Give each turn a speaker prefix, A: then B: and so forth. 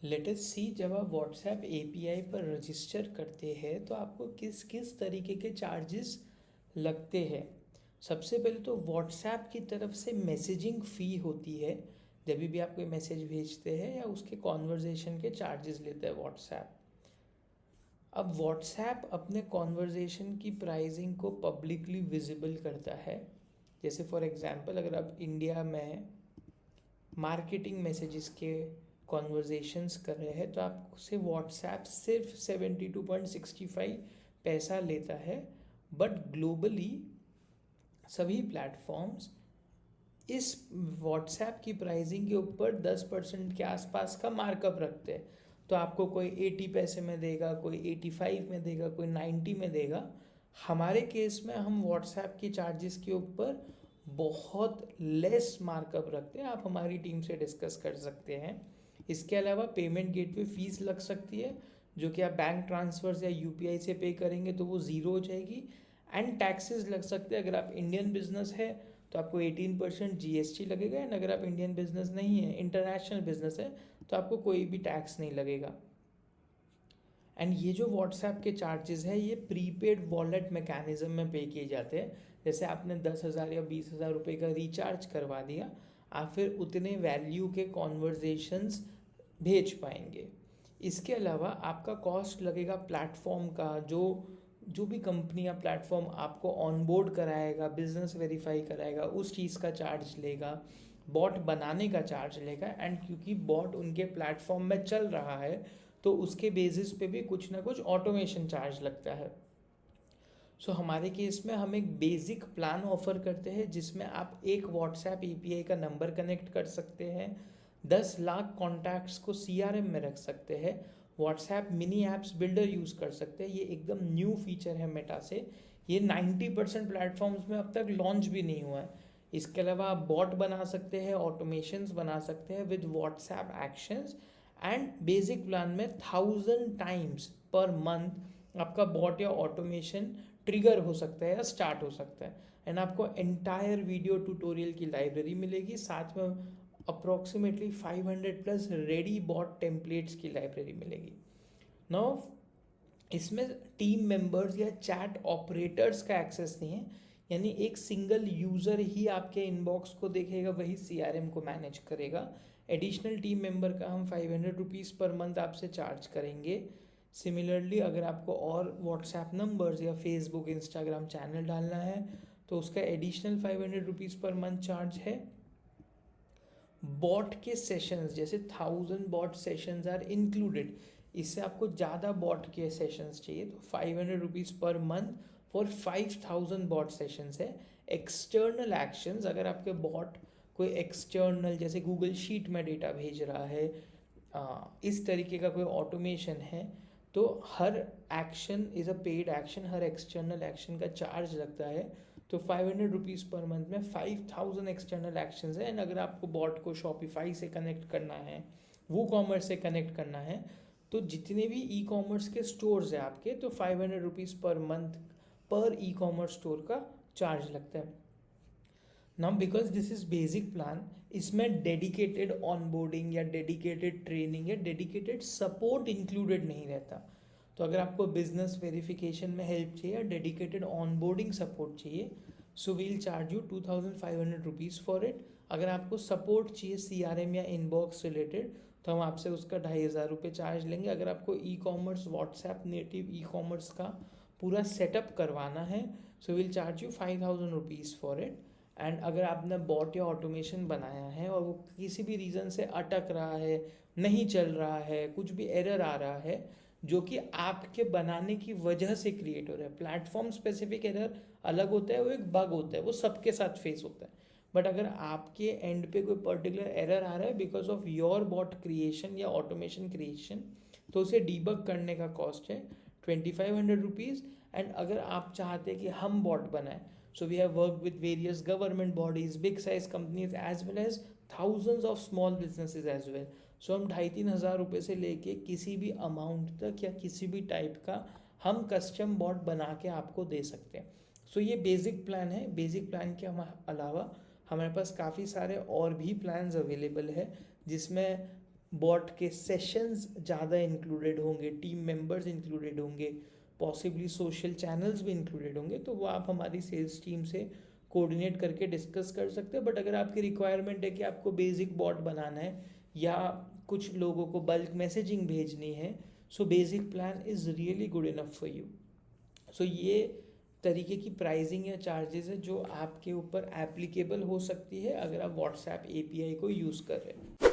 A: Let us सी, जब आप WhatsApp API पर रजिस्टर करते हैं तो आपको किस किस तरीके के चार्जेस लगते हैं। सबसे पहले तो व्हाट्सएप की तरफ से मैसेजिंग फ़ी होती है। जब भी आप कोई मैसेज भेजते हैं या उसके कॉन्वर्जेसन के चार्जेस लेता है व्हाट्सएप। अब व्हाट्सएप अपने कॉन्वर्जेसन की प्राइसिंग को पब्लिकली विजिबल करता है। जैसे फॉर एग्जांपल, अगर आप इंडिया में मार्केटिंग मैसेजेस के कॉन्वर्जेशंस कर रहे हैं तो आपसे व्हाट्सएप सिर्फ 72.65 पैसा लेता है। बट ग्लोबली सभी प्लेटफॉर्म्स इस व्हाट्सएप की प्राइसिंग के ऊपर 10% के आसपास का मार्कअप रखते हैं। तो आपको कोई 80 पैसे में देगा, कोई 85 में देगा, कोई 90 में देगा। हमारे केस में हम व्हाट्सएप की चार्जेस के ऊपर बहुत लेस मार्कअप रखते हैं। आप हमारी टीम से डिस्कस कर सकते हैं। इसके अलावा पेमेंट गेटवे फीस लग सकती है, जो कि आप बैंक ट्रांसफर या यूपीआई से पे करेंगे तो वो ज़ीरो हो जाएगी। एंड टैक्सेस लग सकते हैं। अगर आप इंडियन बिजनेस है तो आपको 18% जीएसटी लगेगा। एंड अगर आप इंडियन बिजनेस नहीं है, इंटरनेशनल बिजनेस है, तो आपको कोई भी टैक्स नहीं लगेगा। एंड ये जो व्हाट्सएप के चार्जेस है ये प्रीपेड वॉलेट मैकेनिज्म में पे किए जाते हैं। जैसे आपने 10,000 या 20,000 रुपये का रिचार्ज करवा दिया, आप फिर उतने वैल्यू के कॉन्वर्जेशंस भेज पाएंगे। इसके अलावा आपका कॉस्ट लगेगा प्लेटफॉर्म का। जो भी कंपनी या प्लेटफॉर्म आपको ऑनबोर्ड कराएगा, बिजनेस वेरीफाई कराएगा, उस चीज़ का चार्ज लेगा, बॉट बनाने का चार्ज लेगा। एंड क्योंकि बॉट उनके प्लेटफॉर्म में चल रहा है तो उसके बेसिस पे भी कुछ ना कुछ ऑटोमेशन चार्ज लगता है। सो हमारे केस में हम एक बेसिक प्लान ऑफर करते हैं जिसमें आप एक व्हाट्सएप एपीआई का नंबर कनेक्ट कर सकते हैं, 10 लाख कॉन्टैक्ट्स को सीआरएम में रख सकते हैं, WhatsApp mini apps builder use कर सकते हैं। ये एकदम न्यू फीचर है मेटा से। ये 90% प्लेटफॉर्म्स में अब तक लॉन्च भी नहीं हुआ है। इसके अलावा आप बॉट बना सकते हैं, ऑटोमेशंस बना सकते हैं with WhatsApp actions. And basic plan में 1000 टाइम्स पर मंथ आपका बॉट या ऑटोमेशन ट्रिगर हो सकता है या स्टार्ट हो सकता है। एंड आपको एंटायर वीडियो ट्यूटोरियल की लाइब्रेरी मिलेगी, साथ में approximately 500 plus ready bot templates की लाइब्रेरी मिलेगी। नाउ इसमें टीम मेंबर्स या चैट ऑपरेटर्स का एक्सेस नहीं है। यानी एक सिंगल यूज़र ही आपके इनबॉक्स को देखेगा, वही सीआरएम को मैनेज करेगा। एडिशनल टीम मेंबर का हम 500 रुपीज़ पर मंथ आपसे चार्ज करेंगे। सिमिलरली अगर आपको और व्हाट्सएप नंबर्स या फेसबुक इंस्टाग्राम चैनल डालना है तो उसका additional 500 rupees per month charge है। बॉट के सेशंस, जैसे 1000 बॉट सेशंस आर इंक्लूडेड। इससे आपको ज़्यादा बॉट के सेशंस चाहिए तो 500 rupees per month for 5000 bot sessions है। एक्सटर्नल एक्शंस, अगर आपके बॉट कोई एक्सटर्नल जैसे गूगल शीट में डेटा भेज रहा है, इस तरीके का कोई ऑटोमेशन है, तो हर action is a paid action, हर एक्सटर्नल एक्शन का चार्ज लगता है। तो 500 रुपीज़ पर मंथ में 5000 एक्सटर्नल एक्शंस है। एंड अगर आपको बॉट को शॉपिफाई से कनेक्ट करना है, वो कॉमर्स से कनेक्ट करना है, तो जितने भी ई कॉमर्स के स्टोर्स हैं आपके, तो 500 रुपीज़ पर मंथ पर ई कॉमर्स स्टोर का चार्ज लगता है। Now because this is basic plan, इसमें डेडिकेटेड ऑनबोर्डिंग या डेडिकेटेड ट्रेनिंग या डेडिकेटेड सपोर्ट इंक्लूडेड नहीं रहता। तो अगर आपको बिजनेस वेरिफिकेशन में हेल्प चाहिए या डेडिकेटेड ऑनबोर्डिंग सपोर्ट चाहिए, so we'll charge you 2500 rupees for it. अगर आपको सपोर्ट चाहिए सीआरएम या इनबॉक्स रिलेटेड तो हम आपसे उसका 2500 चार्ज लेंगे। अगर आपको e commerce WhatsApp native e commerce का पूरा सेटअप करवाना है so will charge you 5000 rupees for it. And अगर आपने बॉट या ऑटोमेशन बनाया है और वो किसी भी रीज़न से अटक रहा है, नहीं चल रहा है, कुछ भी एरर आ रहा है जो कि आपके बनाने की वजह से क्रिएट हो रहा है, प्लेटफॉर्म स्पेसिफिक एरर अलग होता है, वो एक बग होता है, वो सबके साथ फेस होता है। बट अगर आपके एंड पे कोई पर्टिकुलर एरर आ रहा है because of your bot creation या ऑटोमेशन क्रिएशन, तो उसे डीबग करने का कॉस्ट है 2500 रुपीज़। एंड अगर आप चाहते हैं कि हम बॉट बनाएं, so we have worked with various government bodies, big size companies as well as thousands of small businesses as well. So हम 2500-3000 रुपये से लेके किसी भी अमाउंट तक या किसी भी टाइप का हम कस्टम बॉट बना के आपको दे सकते हैं। सो ये बेसिक प्लान है। बेसिक प्लान के अलावा हमारे पास काफ़ी सारे और भी प्लान्स अवेलेबल है जिसमें बॉट के सेशंस ज़्यादा इंक्लूडेड होंगे, टीम मेंबर्स इंक्लूडेड होंगे, पॉसिबली सोशल चैनल्स भी इंक्लूडेड होंगे, तो वो आप हमारी सेल्स टीम से कोऑर्डिनेट करके डिस्कस कर सकते हैं। बट अगर आपकी रिक्वायरमेंट है कि आपको बेसिक बॉट बनाना है या कुछ लोगों को बल्क मैसेजिंग भेजनी है, so basic plan is really good enough for you. So ये तरीके की प्राइसिंग या चार्जेस है जो आपके ऊपर एप्लीकेबल हो सकती है अगर आप व्हाट्सएप एपीआई को यूज़ कर रहे हैं।